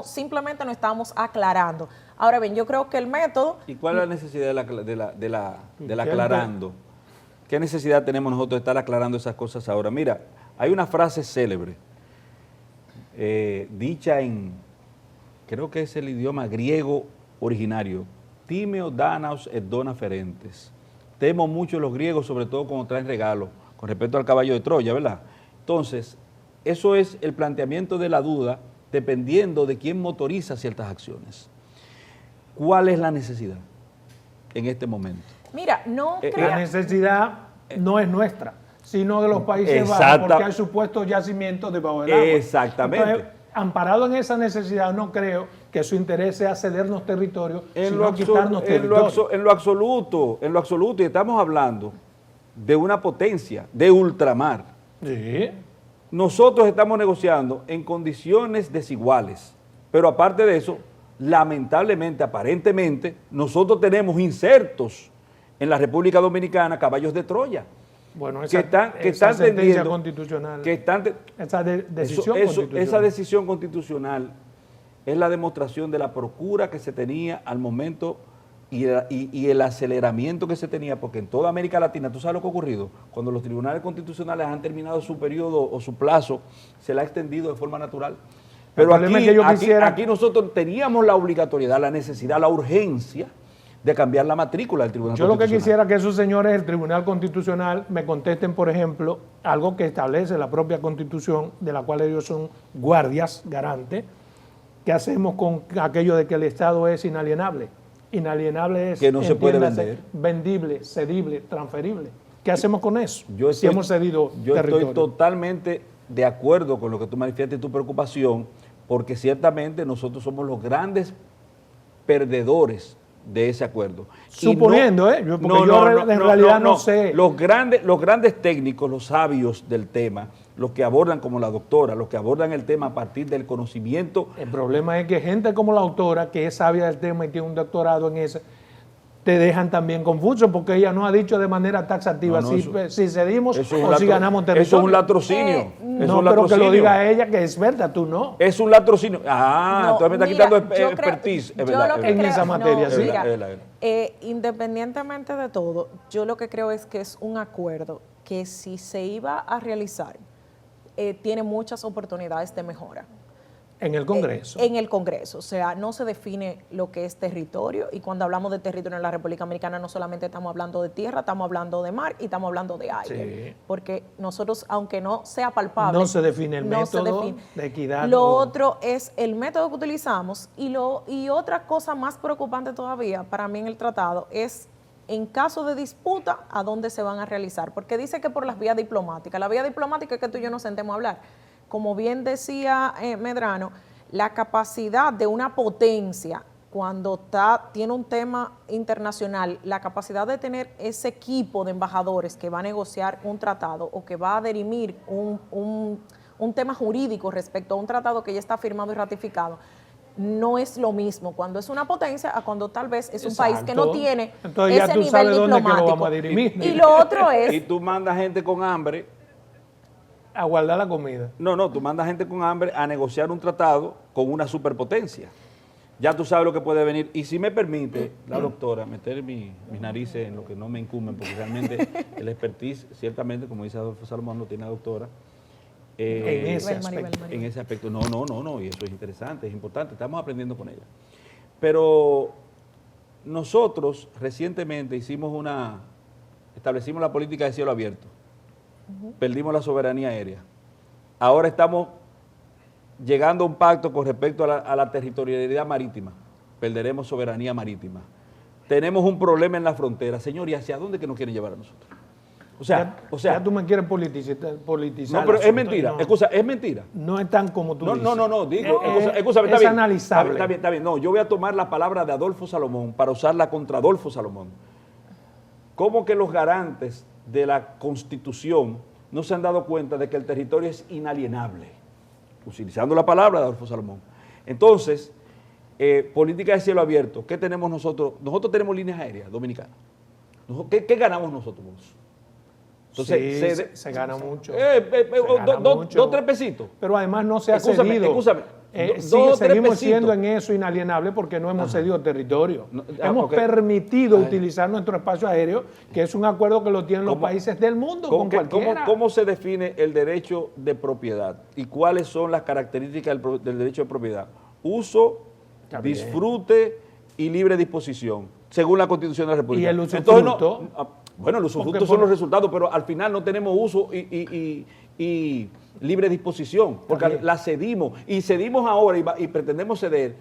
simplemente no estábamos aclarando. Ahora bien, yo creo que el método... ¿Y cuál es la necesidad de la aclarando? ¿Qué necesidad tenemos nosotros de estar aclarando esas cosas ahora? Mira, hay una frase célebre, dicha creo que es el idioma griego originario, Timeo danaos et dona ferentes. Temo mucho los griegos, sobre todo cuando traen regalos, con respecto al caballo de Troya, ¿verdad? Entonces, eso es el planteamiento de la duda, dependiendo de quién motoriza ciertas acciones. ¿Cuál es la necesidad en este momento? Mira, La necesidad no es nuestra, sino de los Países Bajos, porque hay supuestos yacimientos debajo del agua. Exactamente. Entonces, amparado en esa necesidad, no creo que su interés sea cedernos territorio, sino quitarnos territorio. En lo absoluto, y estamos hablando de una potencia, de ultramar. Sí. Nosotros estamos negociando en condiciones desiguales, pero aparte de eso, lamentablemente, aparentemente, nosotros tenemos insertos en la República Dominicana caballos de Troya. Bueno, que están tendiendo, constitucional, esa decisión constitucional es la demostración de la procura que se tenía al momento y el aceleramiento que se tenía, porque en toda América Latina, ¿tú sabes lo que ha ocurrido? Cuando los tribunales constitucionales han terminado su periodo o su plazo, se le ha extendido de forma natural. Pero aquí nosotros teníamos la obligatoriedad, la necesidad, la urgencia de cambiar la matrícula del Tribunal Constitucional. Yo lo que quisiera que esos señores del Tribunal Constitucional me contesten, por ejemplo, algo que establece la propia Constitución, de la cual ellos son guardias, garantes. ¿Qué hacemos con aquello de que el Estado es inalienable? Inalienable es, que no se puede vender, vendible, cedible, transferible. ¿Qué hacemos con eso? Si hemos cedido territorio. Estoy totalmente de acuerdo con lo que tú manifiestas y tu preocupación, porque ciertamente nosotros somos los grandes perdedores de ese acuerdo. Suponiendo, en realidad no sé. Los grandes técnicos, los sabios del tema, los que abordan como la doctora, los que abordan el tema a partir del conocimiento. El problema es que gente como la autora, que es sabia del tema y tiene un doctorado en eso, te dejan también confuso, porque ella no ha dicho de manera taxativa si cedimos o si ganamos territorio. Eso es un latrocinio. Pero que lo diga ella, que es verdad, tú no. Es un latrocinio. Entonces me está quitando expertise. En esa materia, sí. Independientemente de todo, yo lo que creo es que es un acuerdo que si se iba a realizar, tiene muchas oportunidades de mejora. En el Congreso. En el Congreso, o sea, no se define lo que es territorio, y cuando hablamos de territorio en la República Dominicana no solamente estamos hablando de tierra, estamos hablando de mar y estamos hablando de aire, porque nosotros, aunque no sea palpable, no se define el método de equidad. Lo otro es el método que utilizamos, y otra cosa más preocupante todavía para mí en el tratado es, en caso de disputa, ¿a dónde se van a realizar? Porque dice que por las vías diplomáticas. La vía diplomática es que tú y yo nos sentemos a hablar. Como bien decía Medrano, la capacidad de una potencia cuando tiene un tema internacional, la capacidad de tener ese equipo de embajadores que va a negociar un tratado o que va a dirimir un tema jurídico respecto a un tratado que ya está firmado y ratificado, no es lo mismo cuando es una potencia a cuando tal vez es un país que no tiene ese nivel diplomático. Y lo otro es... Y tú mandas gente con hambre a guardar la comida. No, tú mandas gente con hambre a negociar un tratado con una superpotencia. Ya tú sabes lo que puede venir. Y si me permite, la doctora, meter mis narices en lo que no me incumben, porque realmente el expertise, ciertamente, como dice Adolfo Salomón, lo tiene la doctora. En ese aspecto. No, y eso es interesante, es importante, estamos aprendiendo con ella. Pero nosotros recientemente establecimos la política de cielo abierto. Perdimos la soberanía aérea. Ahora estamos llegando a un pacto con respecto a la territorialidad marítima. Perderemos soberanía marítima. Tenemos un problema en la frontera. Señor, ¿y hacia dónde que nos quieren llevar a nosotros? O sea, ya tú me quieres politizar. No, pero es mentira. No. Es mentira. No es tan como tú dices. No. Digo, es analizable. Está bien. No, yo voy a tomar la palabra de Adolfo Salomón para usarla contra Adolfo Salomón. ¿Cómo que los garantes de la Constitución no se han dado cuenta de que el territorio es inalienable, utilizando la palabra de Adolfo Salomón. Entonces, política de cielo abierto, ¿qué tenemos nosotros? Nosotros tenemos líneas aéreas dominicanas. ¿Qué ganamos nosotros? Entonces, sí, se gana mucho. Dos, tres pesitos. Pero además no se ha cedido. Seguimos siendo en eso inalienable porque no hemos cedido territorio. Hemos permitido utilizar nuestro espacio aéreo, que es un acuerdo que lo tienen los países del mundo con cualquiera. ¿Cómo se define el derecho de propiedad? ¿Y cuáles son las características del derecho de propiedad? Uso, disfrute y libre disposición, según la Constitución de la República. ¿Y el usufructo? Bueno, los usufructos son los resultados, pero al final no tenemos uso y libre disposición, porque la cedimos. Y cedimos ahora y pretendemos ceder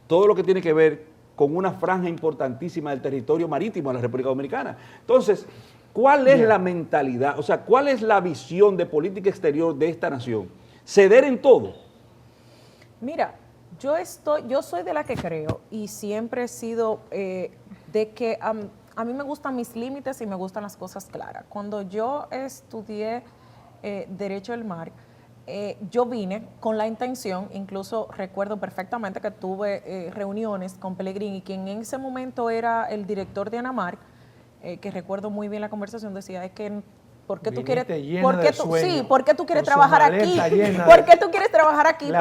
todo lo que tiene que ver con una franja importantísima del territorio marítimo de la República Dominicana. Entonces, ¿cuál es la mentalidad? O sea, ¿cuál es la visión de política exterior de esta nación? ¿Ceder en todo? Mira, yo soy de la que creo y siempre he sido de que a mí me gustan mis límites y me gustan las cosas claras. Cuando yo estudié Derecho del Mar, yo vine con la intención, incluso recuerdo perfectamente que tuve reuniones con Pellegrini, quien en ese momento era el director de ANAMAR, que recuerdo muy bien la conversación, decía, es que ¿por qué tú quieres, ¿por qué tú quieres trabajar aquí? ¿Por qué tú quieres trabajar aquí?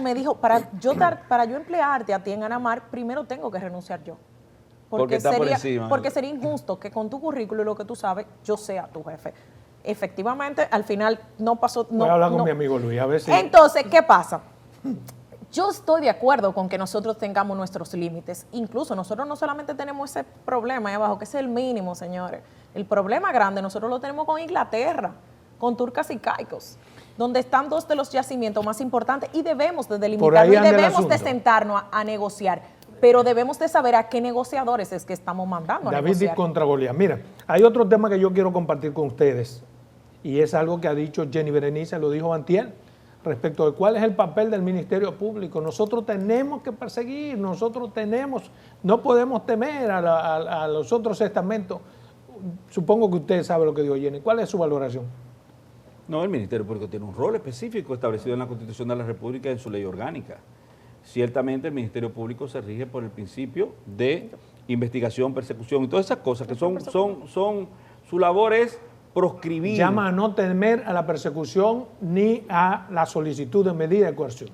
Me dijo, para yo emplearte a ti en ANAMAR, primero tengo que renunciar yo. Porque sería injusto que con tu currículo y lo que tú sabes, yo sea tu jefe. Efectivamente, al final no pasó. Voy a hablar con mi amigo Luis, a ver si... Entonces, ¿qué pasa? Yo estoy de acuerdo con que nosotros tengamos nuestros límites. Incluso nosotros no solamente tenemos ese problema ahí abajo, que es el mínimo, señores. El problema grande nosotros lo tenemos con Inglaterra, con Turcas y Caicos, donde están dos de los yacimientos más importantes y debemos de delimitarlo y debemos de sentarnos a negociar. Pero debemos de saber a qué negociadores es que estamos mandando a negociar. David contra Goliat. Mira, hay otro tema que yo quiero compartir con ustedes y es algo que ha dicho Jenny Berenice, lo dijo antier, respecto de cuál es el papel del Ministerio Público. Nosotros tenemos que perseguir, no podemos temer a los otros estamentos. Supongo que usted sabe lo que dijo Jenny. ¿Cuál es su valoración? No, el Ministerio Público tiene un rol específico establecido en la Constitución de la República y en su ley orgánica. Ciertamente el Ministerio Público se rige por el principio de investigación, persecución y todas esas cosas que son su labor es proscribir. Llama a no temer a la persecución ni a la solicitud de medida de coerción.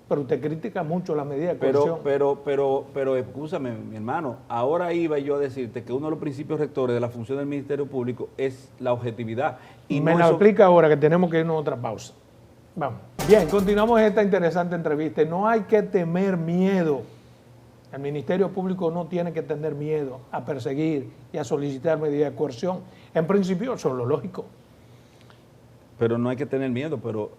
Pero usted critica mucho la medida de coerción. Pero escúchame, mi hermano, ahora iba yo a decirte que uno de los principios rectores de la función del Ministerio Público es la objetividad. Y me la explica ahora que tenemos que irnos a otra pausa. Vamos. Bien, continuamos esta interesante entrevista. No hay que temer miedo. El Ministerio Público no tiene que tener miedo a perseguir y a solicitar medidas de coerción. En principio, eso es lo lógico. Pero no hay que tener miedo, pero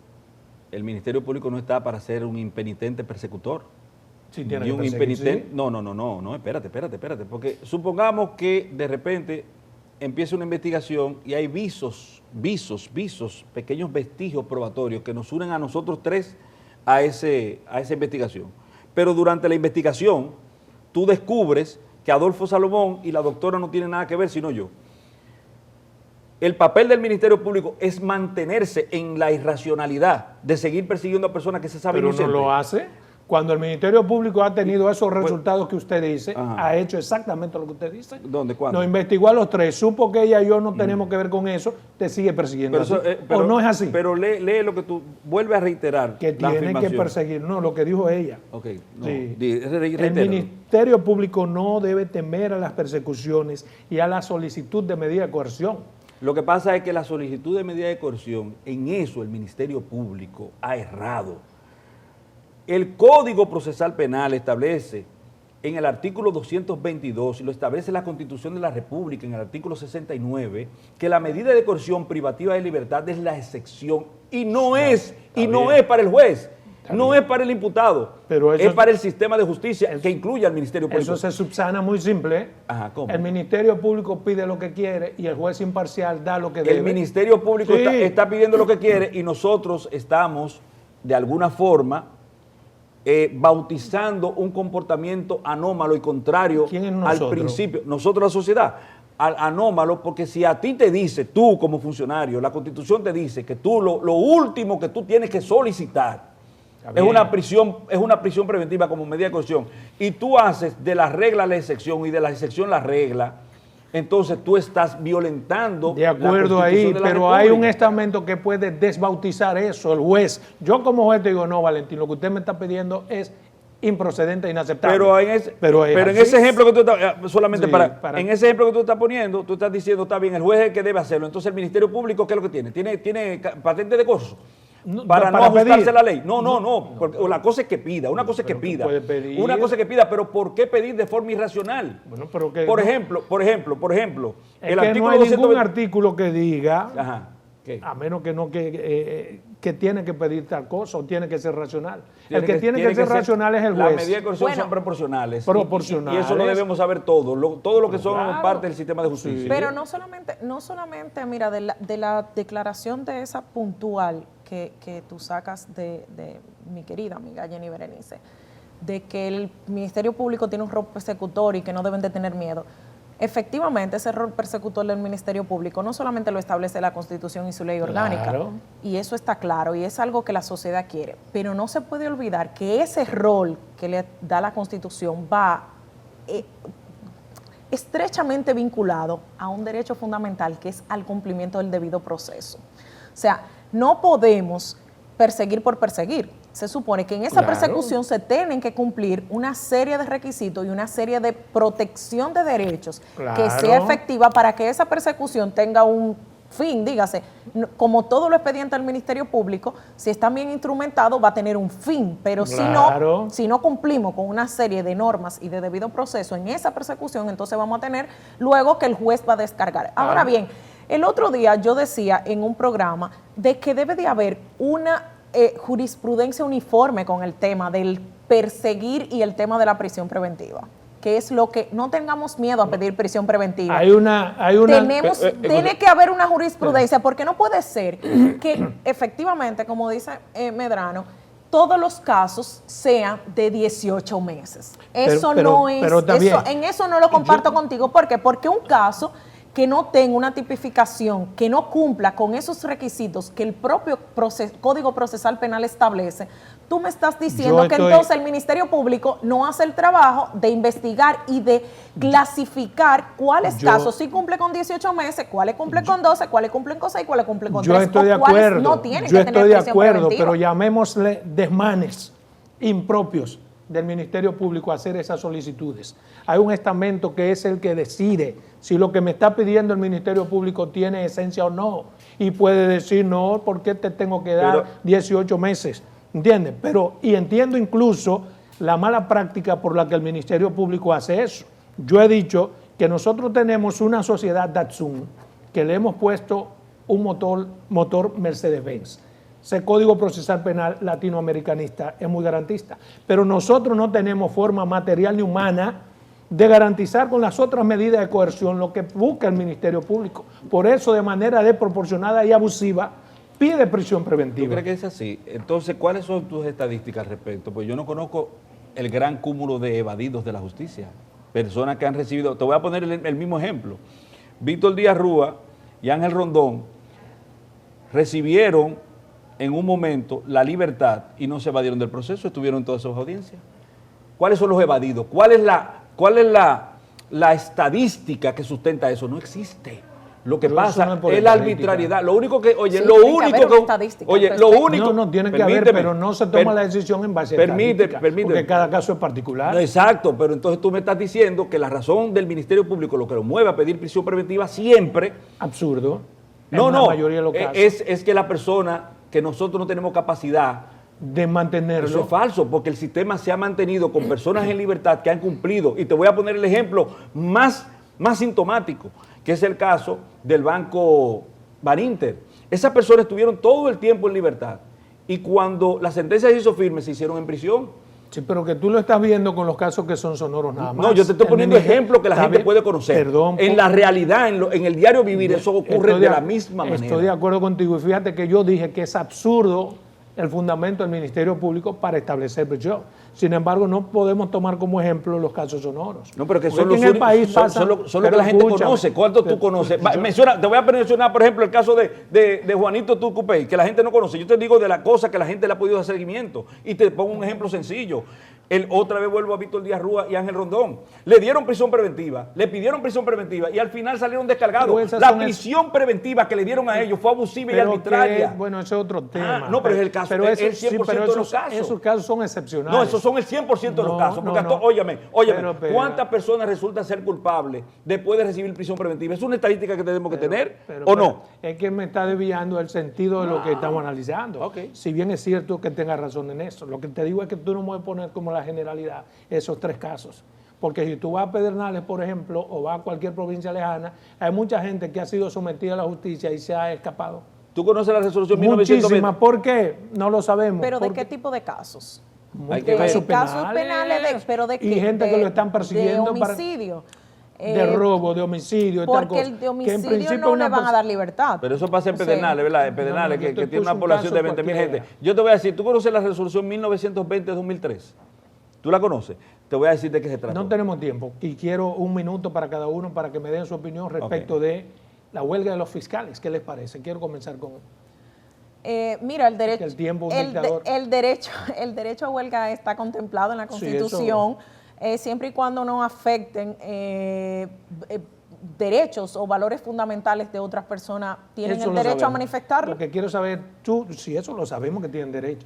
el Ministerio Público no está para ser un impenitente persecutor. Sí, tiene que perseguir, ¿sí? No, espérate. Porque supongamos que de repente empieza una investigación y hay visos, pequeños vestigios probatorios que nos unen a nosotros tres a esa investigación. Pero durante la investigación, tú descubres que Adolfo Salomón y la doctora no tienen nada que ver, sino yo. El papel del Ministerio Público es mantenerse en la irracionalidad de seguir persiguiendo a personas que se saben inocentes. Pero no lo hace. Cuando el Ministerio Público ha tenido esos resultados que usted dice, ha hecho exactamente lo que usted dice. ¿Dónde? ¿Cuándo? Nos investigó a los tres, supo que ella y yo no tenemos que ver con eso, te sigue persiguiendo. ¿O no es así? Pero lee lo que tú vuelves a reiterar. Que tiene que perseguir. No, lo que dijo ella. Ok. No, sí. El Ministerio Público no debe temer a las persecuciones y a la solicitud de medida de coerción. Lo que pasa es que la solicitud de medida de coerción, en eso el Ministerio Público ha errado. El Código Procesal Penal establece en el artículo 222, y lo establece la Constitución de la República en el artículo 69, que la medida de coerción privativa de libertad es la excepción y no es para el juez, no es para el imputado, pero es para el sistema de justicia que incluye al Ministerio Público. Eso se subsana muy simple. Ajá, ¿cómo? El Ministerio Público pide lo que quiere y el juez imparcial da lo que debe. El Ministerio Público está pidiendo lo que quiere y nosotros estamos, de alguna forma, bautizando un comportamiento anómalo y contrario al principio. Nosotros, la sociedad. anómalo, porque si a ti te dice, tú como funcionario, la Constitución te dice que tú lo último que tú tienes que solicitar es una prisión preventiva como medida de coerción, y tú haces de la regla la excepción y de la excepción la regla, entonces tú estás violentando de acuerdo la ahí, Constitución de la pero hay un República. estamento que puede desbautizar eso, el juez. Yo como juez te digo, no, Valentín, lo que usted me está pidiendo es improcedente e inaceptable. Pero en ese ejemplo que tú estás, solamente Sí, en ese ejemplo que tú estás poniendo, tú estás diciendo, está bien, el juez es el que debe hacerlo. Entonces el Ministerio Público, ¿qué es lo que tiene? ¿Tiene patente de gozo? Para no ajustarse pedir. a la ley. No, porque la cosa es que pida, una cosa es que pida. puede pedir. Una cosa es que pida, pero ¿por qué pedir de forma irracional? Bueno, pero que Por no- ejemplo, Es el que artículo no hay ningún 220 artículo que diga, Ajá. ¿Qué? a menos que no que tiene que pedir tal cosa o tiene que ser racional. El que tiene tiene que ser racional es el Las juez. medidas de coerción Bueno. son proporcionales. Proporcionales. Y eso lo debemos saber todos, todo lo que son Claro. parte del sistema de justicia. Pero no solamente, mira, de la declaración de esa puntual que tú sacas de mi querida amiga Jenny Berenice, de que el Ministerio Público tiene un rol persecutor y que no deben de tener miedo. Efectivamente, ese rol persecutor del Ministerio Público no solamente lo establece la Constitución y su ley orgánica, Claro. y eso está claro, y es algo que la sociedad quiere, pero no se puede olvidar que ese rol que le da la Constitución va estrechamente vinculado a un derecho fundamental que es al cumplimiento del debido proceso. O sea, no podemos perseguir por perseguir. Se supone que en esa Claro. persecución se tienen que cumplir una serie de requisitos y una serie de protección de derechos que Claro. sea efectiva para que esa persecución tenga un fin, dígase, como todo lo expediente del Ministerio Público, si está bien instrumentado va a tener un fin, pero Claro. si no cumplimos con una serie de normas y de debido proceso en esa persecución, entonces vamos a tener luego que el juez va a descargar. Ahora bien, el otro día yo decía en un programa de que debe de haber una jurisprudencia uniforme con el tema del perseguir y el tema de la prisión preventiva, que es lo que no tengamos miedo a pedir prisión preventiva. Tiene que haber una jurisprudencia, porque no puede ser que efectivamente, como dice Medrano, todos los casos sean de 18 meses. Eso no es, en eso no lo comparto contigo. ¿Por qué? Porque un caso que no tenga una tipificación, que no cumpla con esos requisitos que el propio Código Procesal Penal establece, tú me estás diciendo que entonces el Ministerio Público no hace el trabajo de investigar y de clasificar cuáles casos sí cumple con 18 meses, cuáles cumple con 12, cuáles cumplen con 6, cuáles cumplen con 3, yo estoy de acuerdo, no tienen yo que tener estoy de prisión acuerdo, preventiva. pero llamémosle desmanes impropios del Ministerio Público a hacer esas solicitudes. Hay un estamento que es el que decide si lo que me está pidiendo el Ministerio Público tiene esencia o no, y puede decir, no, ¿por qué te tengo que dar 18 meses? ¿Entiendes? Y entiendo incluso la mala práctica por la que el Ministerio Público hace eso. Yo he dicho que nosotros tenemos una sociedad Datsun que le hemos puesto un motor Mercedes-Benz. Ese Código Procesal Penal latinoamericanista es muy garantista, pero nosotros no tenemos forma material ni humana de garantizar con las otras medidas de coerción lo que busca el Ministerio Público. Por eso, de manera desproporcionada y abusiva, pide prisión preventiva. ¿Tú crees que es así? Entonces, ¿cuáles son tus estadísticas al respecto? Pues yo no conozco el gran cúmulo de evadidos de la justicia, personas que han recibido, te voy a poner el mismo ejemplo. Víctor Díaz Rúa y Ángel Rondón recibieron en un momento la libertad y no se evadieron del proceso, estuvieron en todas sus audiencias. ¿Cuáles son los evadidos? ¿Cuál es la estadística que sustenta eso? No existe. Lo que pasa es la arbitrariedad. Lo único que, oye, Sí, lo tiene que único haber una que, estadística oye, al lo respecto. único, No, tiene que haber, pero no se toma la decisión en base a estadística, porque cada caso es particular. No, exacto, pero entonces tú me estás diciendo que la razón del Ministerio Público, lo que lo mueve a pedir prisión preventiva siempre, Absurdo. no, en la mayoría de los casos. es que la persona, que nosotros no tenemos capacidad de mantenerlo. Eso es falso, porque el sistema se ha mantenido con personas en libertad que han cumplido. Y te voy a poner el ejemplo más sintomático, que es el caso del Banco Baninter. Esas personas estuvieron todo el tiempo en libertad y cuando la sentencia se hizo firme se hicieron en prisión. Sí, pero que tú lo estás viendo con los casos que son sonoros nada más. No, yo te estoy poniendo ejemplos que la gente puede conocer. Perdón. En la realidad, en el diario vivir, eso ocurre de la misma manera. Estoy de acuerdo contigo y fíjate que yo dije que es absurdo el fundamento del Ministerio Público para establecer prisión. Sin embargo, no podemos tomar como ejemplo los casos sonoros. No, pero que Porque son los en el únicos, país son lo que la gente conoce. ¿Cuántos tú conoces? Te voy a mencionar, por ejemplo, el caso de Juanito Tucupey, que la gente no conoce. Yo te digo de la cosa que la gente le ha podido hacer seguimiento. Y te pongo un ejemplo sencillo. Otra vez vuelvo a Víctor Díaz Rúa y Ángel Rondón. Le dieron prisión preventiva, le pidieron prisión preventiva y al final salieron descargados. La prisión preventiva que le dieron a ellos fue abusiva y arbitraria. Bueno, ese es otro tema. No, pero es el caso, pero es el 100% de los casos. Esos casos son excepcionales. No, esos son el 100% de los casos. Porque óyeme, ¿cuántas personas resultan ser culpables después de recibir prisión preventiva? ¿Es una estadística que tenemos que tener o no? Es que me está desviando el sentido de lo que estamos analizando. Si bien es cierto que tengas razón en eso, lo que te digo es que tú no puedes poner como la generalidad esos tres casos. Porque si tú vas a Pedernales, por ejemplo, o vas a cualquier provincia lejana, hay mucha gente que ha sido sometida a la justicia y se ha escapado. ¿Tú conoces la resolución 1920? Muchísimas. ¿Por qué? No lo sabemos. ¿Pero de qué tipo de casos? Hay que ver. Casos penales, pero de qué? Y gente que lo están persiguiendo. De homicidio. De robo, de homicidio y tal cosa. Porque el de homicidio que en principio no le van a dar libertad. Pero eso pasa en Pedernales, ¿verdad? En Pedernales, que tiene una población de 20,000 gente. Yo te voy a decir, ¿tú conoces la resolución 1920-2003? ¿Tú la conoces? Te voy a decir de qué se trata. No tenemos tiempo y quiero un minuto para cada uno para que me den su opinión respecto de la huelga de los fiscales. ¿Qué les parece? Quiero comenzar con... Mira, el derecho, el derecho a huelga está contemplado en la Constitución, siempre y cuando no afecten derechos o valores fundamentales de otras personas, tienen el derecho a manifestarlo. Lo que quiero saber, tú, si eso lo sabemos que tienen derecho,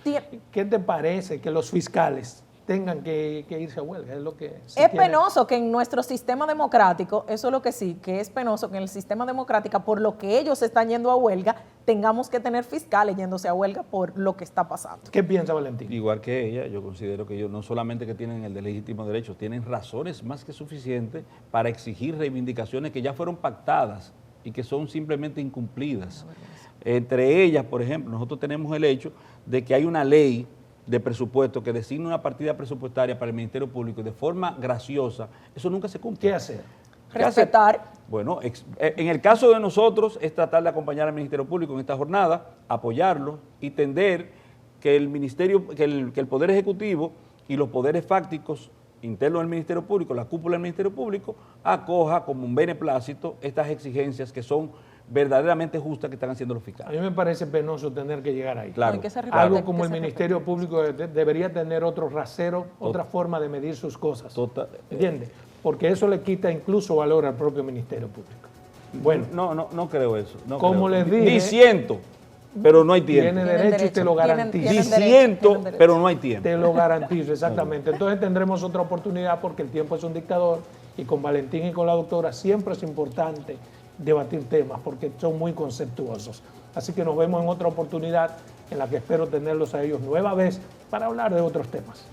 ¿qué te parece que los fiscales tengan que irse a huelga? Es lo que es penoso que en nuestro sistema democrático, eso es lo que sí, que es penoso que en el sistema democrático, por lo que ellos están yendo a huelga, tengamos que tener fiscales yéndose a huelga por lo que está pasando. ¿Qué piensa Valentín? Igual que ella, yo considero que ellos no solamente que tienen el legítimo derecho, tienen razones más que suficientes para exigir reivindicaciones que ya fueron pactadas y que son simplemente incumplidas. Entre ellas, por ejemplo, nosotros tenemos el hecho de que hay una ley de presupuesto que designa una partida presupuestaria para el Ministerio Público de forma graciosa, eso nunca se cumple. ¿Qué hacer? Respetar. Bueno, en el caso de nosotros es tratar de acompañar al Ministerio Público en esta jornada, apoyarlo y tender que el Ministerio, que el Poder Ejecutivo y los poderes fácticos internos del Ministerio Público, la cúpula del Ministerio Público, acoja como un beneplácito estas exigencias que son verdaderamente justas que están haciendo los fiscales. A mí me parece penoso tener que llegar ahí. Claro. Algo como el Ministerio Público debería tener otro rasero, otra forma de medir sus cosas. ¿Entiendes? Porque eso le quita incluso valor al propio Ministerio Público. Bueno. No creo eso. No como creo. les dije. Ni siento, pero no hay tiempo. Tiene derecho y te lo garantizo. Ni siento, pero no hay tiempo. Te lo garantizo, exactamente. Entonces tendremos otra oportunidad porque el tiempo es un dictador y con Valentín y con la doctora siempre es importante debatir temas porque son muy conceptuosos. Así que nos vemos en otra oportunidad en la que espero tenerlos a ellos nueva vez para hablar de otros temas.